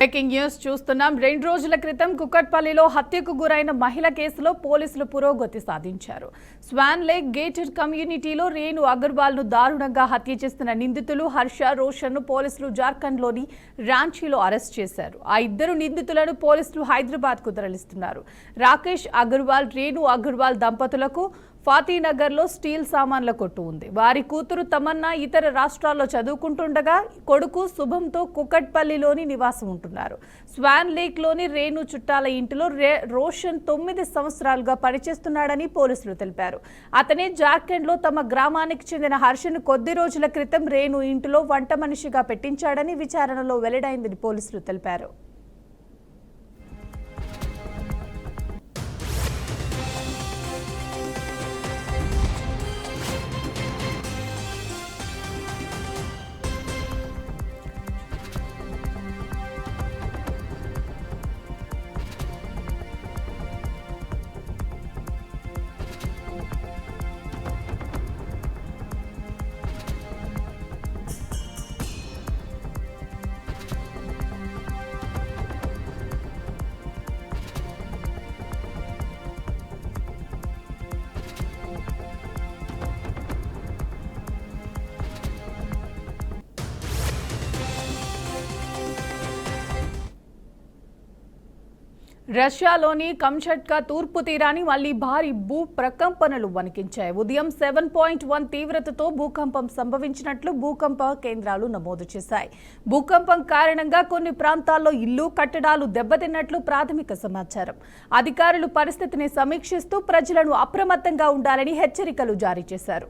Breaking news చూస్తున్నాం. 2 రోజుల క్రితం కుక్కట్పల్లిలో హత్యకు గురైన మహిళ కేసులో పోలీసులు పురోగతి సాధించారు. స్వాన్ లేక్ గేటెడ్ కమ్యూనిటీలో రేణు అగర్వాల్ ను దారుణంగా హత్య చేసిన నిందితులు హర్ష, రోషన్ ను పోలీసులు జార్ఖండ్లోని రాంచీలో అరెస్ట్ చేశారు. ఆ ఇద్దరు నిందితులను పోలీసులు హైదరాబాద్ కు తరలిస్తున్నారు. రాకేష్ అగర్వాల్, రేణు అగర్వాల్ దంపతులకు ఫాతీనగర్లో స్టీల్ సామాన్ల కొట్టు ఉంది. వారి కూతురు తమన్నా ఇతర రాష్ట్రాల్లో చదువుకుంటుండగా కొడుకు శుభంతో కుక్కట్పల్లిలోని నివాసం ఉంటున్నారు. స్వాన్ లేక్ లోని రేణు చుట్టాల ఇంటిలో రోషన్ 9 సంవత్సరాలుగా పనిచేస్తున్నాడని పోలీసులు తెలిపారు. అతనే జార్ఖండ్లో తమ గ్రామానికి చెందిన హర్షను కొద్ది రోజుల క్రితం రేణు ఇంటిలో వంట మనిషిగా పెట్టించాడని విచారణలో వెల్లడైందని పోలీసులు తెలిపారు. రష్యాలోని కమ్చట్కా తూర్పు తీరాన్ని మళ్లీ భారీ భూ ప్రకంపనలు వణికించాయి. ఉదయం 7.1 తీవ్రతతో భూకంపం సంభవించినట్లు భూకంప కేంద్రాలు నమోదు చేశాయి. భూకంపం కారణంగా కొన్ని ప్రాంతాల్లో ఇల్లు, కట్టడాలు దెబ్బతిన్నట్లు ప్రాథమిక సమాచారం. అధికారులు పరిస్థితిని సమీక్షిస్తూ ప్రజలను అప్రమత్తంగా ఉండాలని హెచ్చరికలు జారీ చేశారు.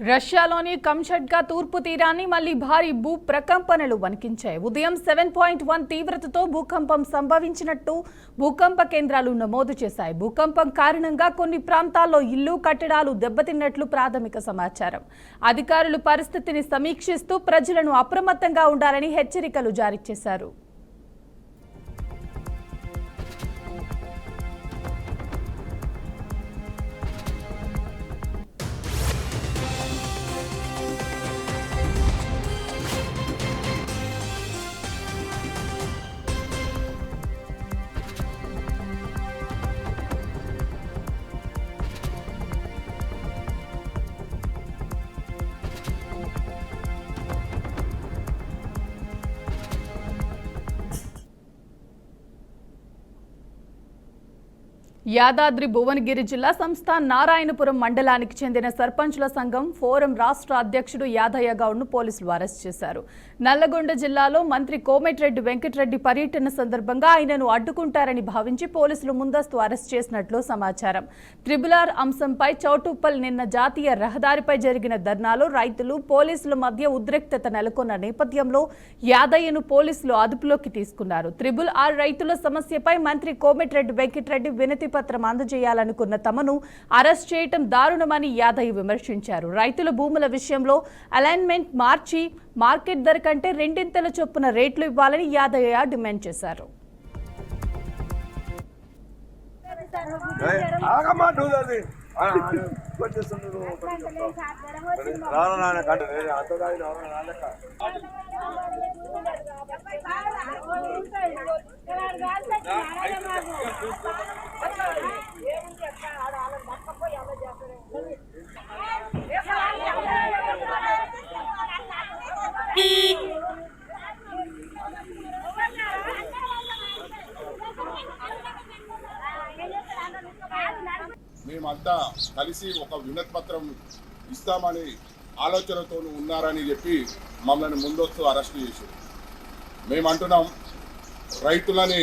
రష్యాలోని కమ్చట్కా తూర్పు తీరాన్ని మళ్లీ భారీ భూ ప్రకంపనలు వణికించాయి. ఉదయం 7.1 తీవ్రతతో భూకంపం సంభవించినట్టు భూకంప కేంద్రాలు నమోదు చేశాయి. భూకంపం కారణంగా కొన్ని ప్రాంతాల్లో ఇల్లు, కట్టడాలు దెబ్బతిన్నట్లు ప్రాథమిక సమాచారం. అధికారులు పరిస్థితిని సమీక్షిస్తూ ప్రజలను అప్రమత్తంగా ఉండాలని హెచ్చరికలు జారీ చేశారు. యాదాద్రి భువనగిరి జిల్లా సంస్థ నారాయణపురం మండలానికి చెందిన సర్పంచుల సంఘం ఫోరం రాష్ట్ర అధ్యక్షుడు యాదయ్య గౌడ్ను పోలీసులు అరెస్ట్ చేశారు. నల్లగొండ జిల్లాలో మంత్రి కోమటిరెడ్డి వెంకటరెడ్డి పర్యటన సందర్భంగా ఆయనను అడ్డుకుంటారని భావించి పోలీసులు ముందస్తు అరెస్ట్ చేసినట్లు సమాచారం. RRR అంశంపై చౌటుప్పల్ నిన్న జాతీయ రహదారిపై జరిగిన ధర్నాలో రైతులు, పోలీసుల మధ్య ఉద్రిక్తత నెలకొన్న నేపథ్యంలో యాదయ్యను పోలీసులు అదుపులోకి తీసుకున్నారు. RRR రైతుల సమస్యపై మంత్రి కోమటిరెడ్డి వెంకటరెడ్డి వినతి పత్రం అందజేయాలనుకున్న తమను అరెస్ట్ చేయటం దారుణమని యాదయ్య విమర్శించారు. రైతుల భూముల విషయంలో అలైన్మెంట్ మార్చి మార్కెట్ ధర కంటే 2 చొప్పున రేట్లు ఇవ్వాలని యాదయ్య డిమాండ్ చేశారు. మేమంతా కలిసి ఒక వినతి పత్రం ఇస్తామని ఆలోచనతో ఉన్నారని చెప్పి మమ్మల్ని ముందొస్తూ అరెస్ట్ చేశారు. మేమంటున్నాం, రైతులని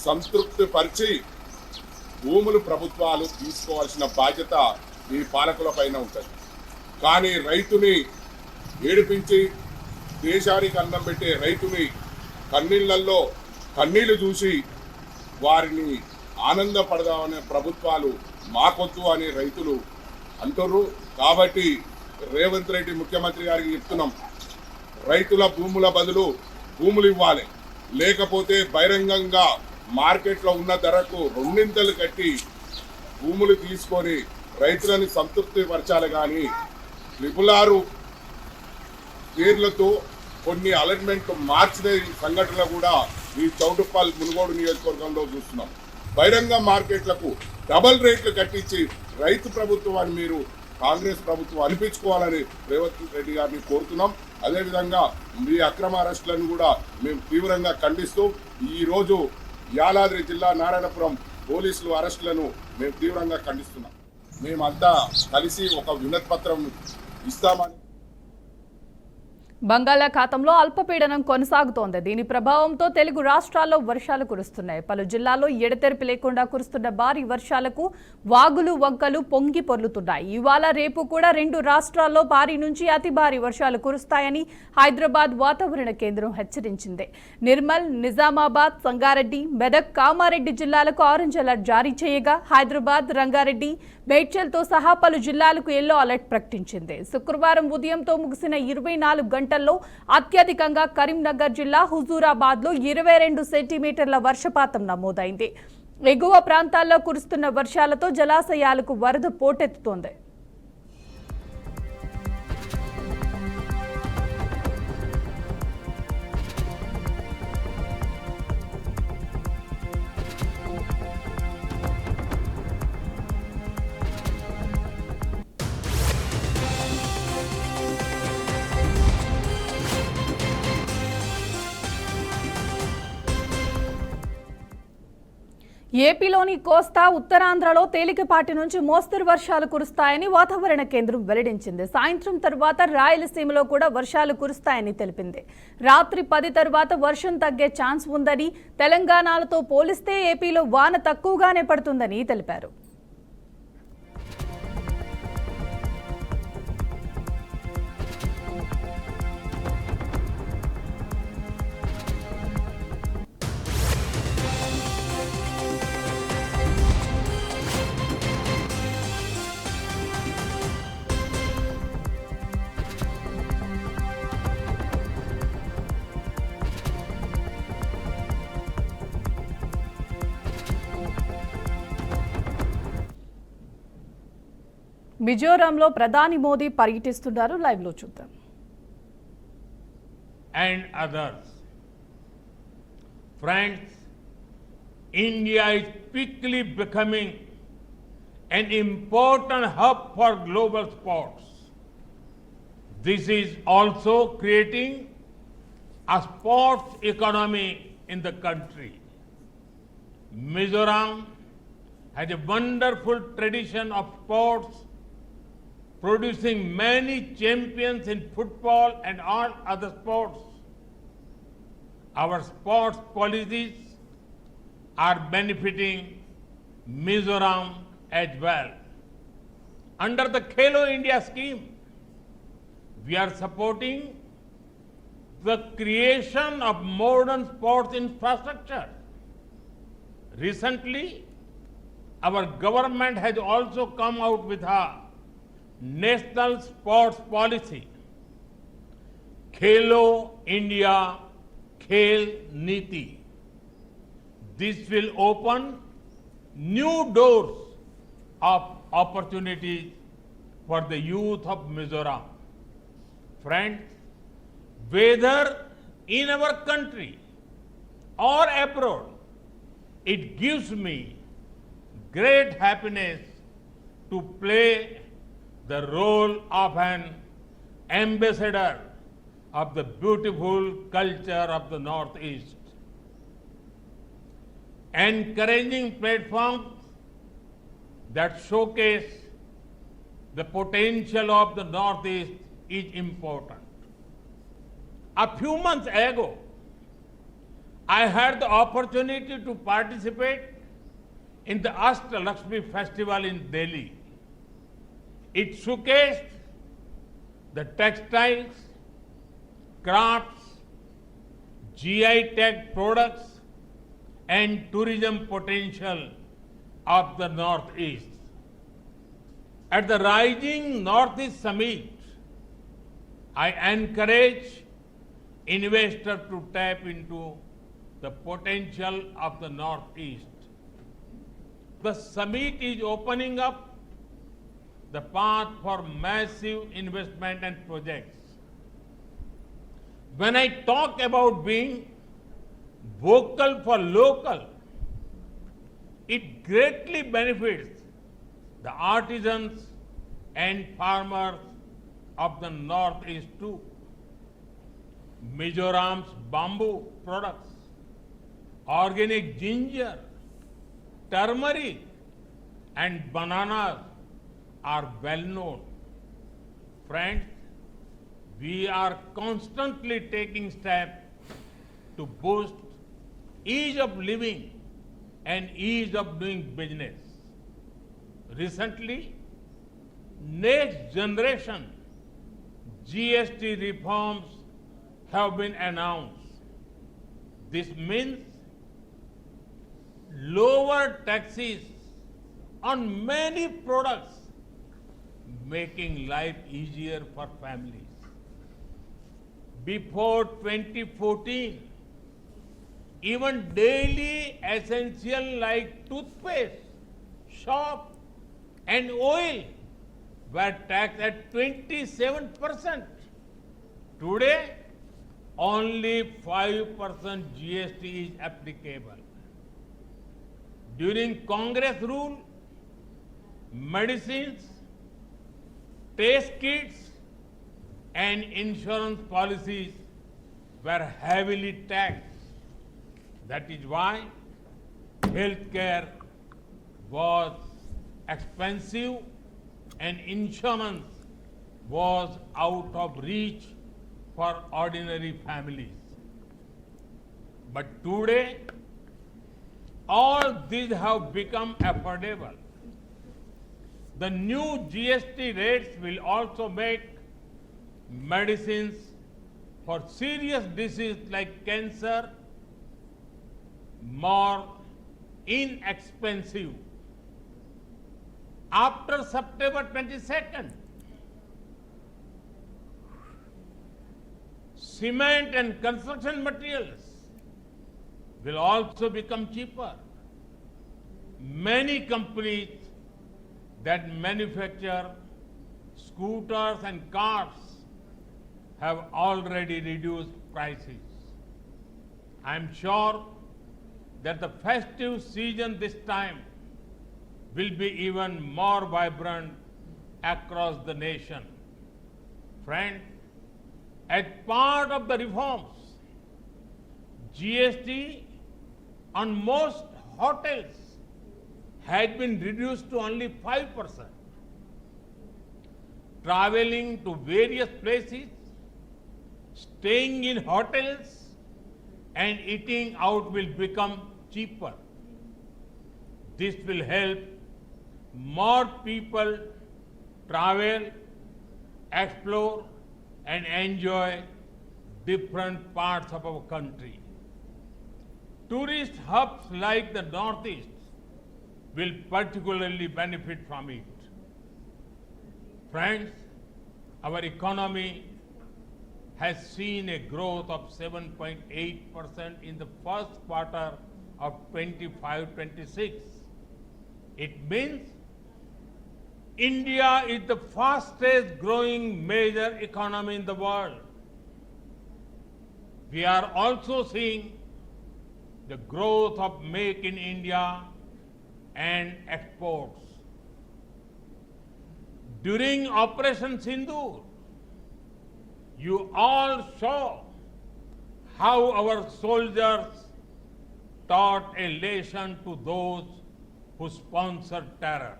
సంతృప్తి పరిచి భూములు ప్రభుత్వాలు తీసుకోవాల్సిన బాధ్యత ఈ పాలకుల పైన ఉంటుంది. కానీ రైతుని ఏడిపించి దేశానికి అన్నం పెట్టే రైతుని కన్నీళ్లలో కన్నీళ్లు చూసి వారిని ఆనందపడదామనే ప్రభుత్వాలు మాకొద్దు అని రైతులు అంటున్నారు. కాబట్టి రేవంత్ రెడ్డి ముఖ్యమంత్రి గారికి చెప్తున్నాం, రైతుల భూముల బదులు భూములు ఇవ్వాలి, లేకపోతే బహిరంగంగా మార్కెట్లో ఉన్న ధరకు రెండింతలు కట్టి భూములు తీసుకొని రైతులని సంతృప్తి పరచాలి. కానీ ట్రిపుల్ పేర్లతో కొన్ని అలైన్మెంట్ మార్చిన సంఘటనలు కూడా ఈ చౌటుప్పల్ మునుగోడు నియోజకవర్గంలో చూస్తున్నాం. బహిరంగ మార్కెట్లకు డబల్ రేట్లు కట్టించి రైతు ప్రభుత్వాన్ని మీరు కాంగ్రెస్ ప్రభుత్వం అనిపించుకోవాలని రేవంత్ రెడ్డి గారిని కోరుతున్నాం. అదేవిధంగా మీ అక్రమ అరెస్టులను కూడా మేము తీవ్రంగా ఖండిస్తూ ఈరోజు యాదాద్రి జిల్లా నారాయణపురం పోలీసులు అరెస్టులను మేము తీవ్రంగా ఖండిస్తున్నాం. మేమంతా కలిసి ఒక వినతి పత్రం ఇస్తామని. బంగాళాఖాతంలో అల్పపీడనం కొనసాగుతోంది. దీని ప్రభావంతో తెలుగు రాష్ట్రాల్లో వర్షాలు కురుస్తున్నాయి. పలు జిల్లాల్లో ఎడతెరిపి లేకుండా కురుస్తున్న భారీ వర్షాలకు వాగులు వంకలు పొంగి పొర్లుతున్నాయి. ఇవాళ రేపు కూడా 2 రాష్ట్రాల్లో భారీ నుంచి అతి భారీ వర్షాలు కురుస్తాయని హైదరాబాద్ వాతావరణ కేంద్రం హెచ్చరించింది. నిర్మల్, నిజామాబాద్, సంగారెడ్డి, మెదక్, కామారెడ్డి జిల్లాలకు ఆరెంజ్ అలర్ట్ జారీ చేయగా హైదరాబాద్, రంగారెడ్డి, మేడ్చల్తో సహా పలు జిల్లాలకు ఎల్లో అలర్ట్ ప్రకటించింది. శుక్రవారం ఉదయంతో ముగిసిన 24 గంటల్లో అత్యధికంగా కరీంనగర్ జిల్లా హుజూరాబాద్లో 22 సెంటీమీటర్ల వర్షపాతం నమోదైంది. ఎగువ ప్రాంతాల్లో కురుస్తున్న వర్షాలతో జలాశయాలకు వరద పోటెత్తుతోంది. ఏపీలోని కోస్తా, ఉత్తరాంధ్రలో తేలికపాటి నుంచి మోస్తరు వర్షాలు కురుస్తాయని వాతావరణ కేంద్రం వెల్లడించింది. సాయంత్రం తర్వాత రాయలసీమలో కూడా వర్షాలు కురుస్తాయని తెలిపింది. రాత్రి 10 తర్వాత వర్షం తగ్గే ఛాన్స్ ఉందని, తెలంగాణతో పోలిస్తే ఏపీలో వాన తక్కువగానే పడుతుందని తెలిపారు. మిజోరంలో ప్రధాని మోదీ పర్యటిస్తున్నారు. లైవ్ లో చూద్దాం. And others. Friends, India is quickly becoming an important hub for global sports. This is also creating a sports economy in the country. Mizoram has a wonderful tradition of sports, producing many champions in football and all other sports. Our sports policies are benefiting Mizoram as well. Under the Khelo India scheme, we are supporting the creation of modern sports infrastructure. Recently, our government has also come out with a National Sports Policy, Khelo India Khel Niti. This will open new doors of opportunities for the youth of Mizoram. Friends, whether in our country or abroad, it gives me great happiness to play the role of an ambassador of the beautiful culture of the Northeast. Encouraging platforms that showcase the potential of the Northeast is important. A few months ago, I had the opportunity to participate in the Ashtalakshmi festival in Delhi. It showcased the textiles, crafts, GI tag products, and tourism potential of the Northeast. At the Rising Northeast Summit, I encourage investors to tap into the potential of the Northeast. The summit is opening up the path for massive investment and projects. When I talk about being vocal for local, it greatly benefits the artisans and farmers of the Northeast too. Mizoram's bamboo products, organic ginger, turmeric, and bananas are well known. Friends, we are constantly taking steps to boost ease of living and ease of doing business. Recently, next generation GST reforms have been announced. This means lower taxes on many products, making life easier for families. Before 2014, even daily essential like toothpaste, soap, and oil were taxed at 27%. Today, only 5% GST is applicable. During Congress rule, medicines, test kits, and insurance policies were heavily taxed. That is why healthcare was expensive and insurance was out of reach for ordinary families. But today, all these have become affordable. The new GST rates will also make medicines for serious diseases like cancer more inexpensive. After September 22nd, cement and construction materials will also become cheaper. Many companies that manufacture scooters and cars have already reduced prices. I am sure that the festive season this time will be even more vibrant across the nation. Friends, as part of the reforms, GST on most hotels had been reduced to only 5%. Traveling to various places, staying in hotels, and eating out will become cheaper. This will help more people travel, explore, and enjoy different parts of our country. Tourist hubs like the Northeast will particularly benefit from it. Friends, our economy has seen a growth of 7.8% in the first quarter of 25-26. It means India is the fastest growing major economy in the world. We are also seeing the growth of Make in India and exports. During Operation Sindoor, you all saw how our soldiers taught a lesson to those who sponsored terror.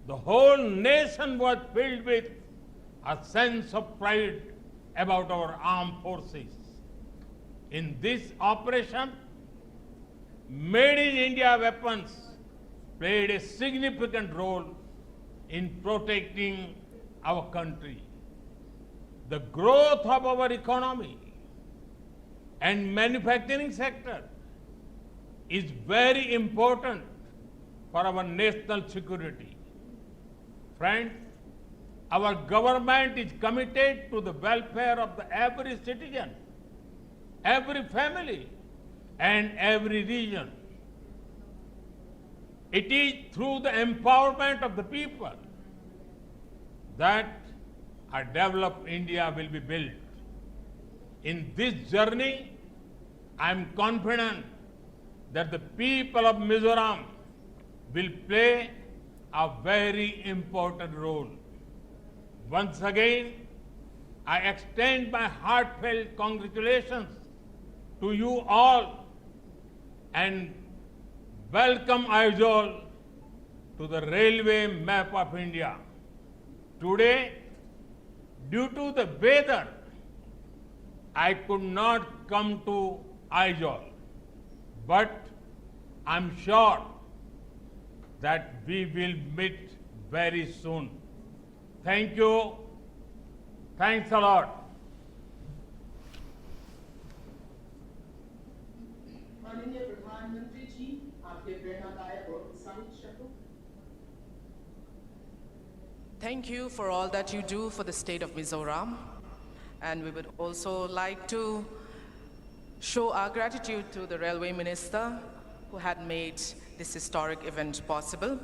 the whole nation was filled with a sense of pride about our armed forces. In this operation, Made in India weapons played a significant role in protecting our country. The growth of our economy and manufacturing sector is very important for our national security. Friends, our government is committed to the welfare of every citizen, every family, and every region. It is through the empowerment of the people that a developed India will be built. In this journey, I am confident that the people of Mizoram will play a very important role. Once again, I extend my heartfelt congratulations to you all and welcome Aizawl to the railway map of India. Today, due to the weather, I could not come to Aizawl, but I'm sure that we will meet very soon. Thank you. Thanks a lot. माननीय प्रधानमंत्री जी, आपके प्रेरणादायक और उत्साहित शब्दों। Thank you for all that you do for the state of Mizoram. And we would also like to show our gratitude to the Railway Minister who had made this historic event possible.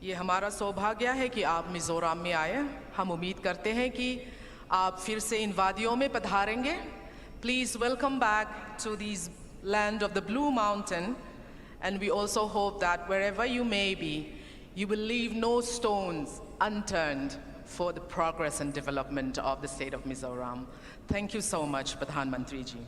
ये हमारा सौभाग्य है कि आप मिजोरम में आए। हम उम्मीद करते हैं कि आप फिर से इन वादियों में पधारेंगे। Please welcome back to this land of the Blue Mountain, and we also hope that wherever you may be, you will leave no stones unturned for the progress and development of the state of Mizoram. Thank you so much, Pradhan Mantri ji.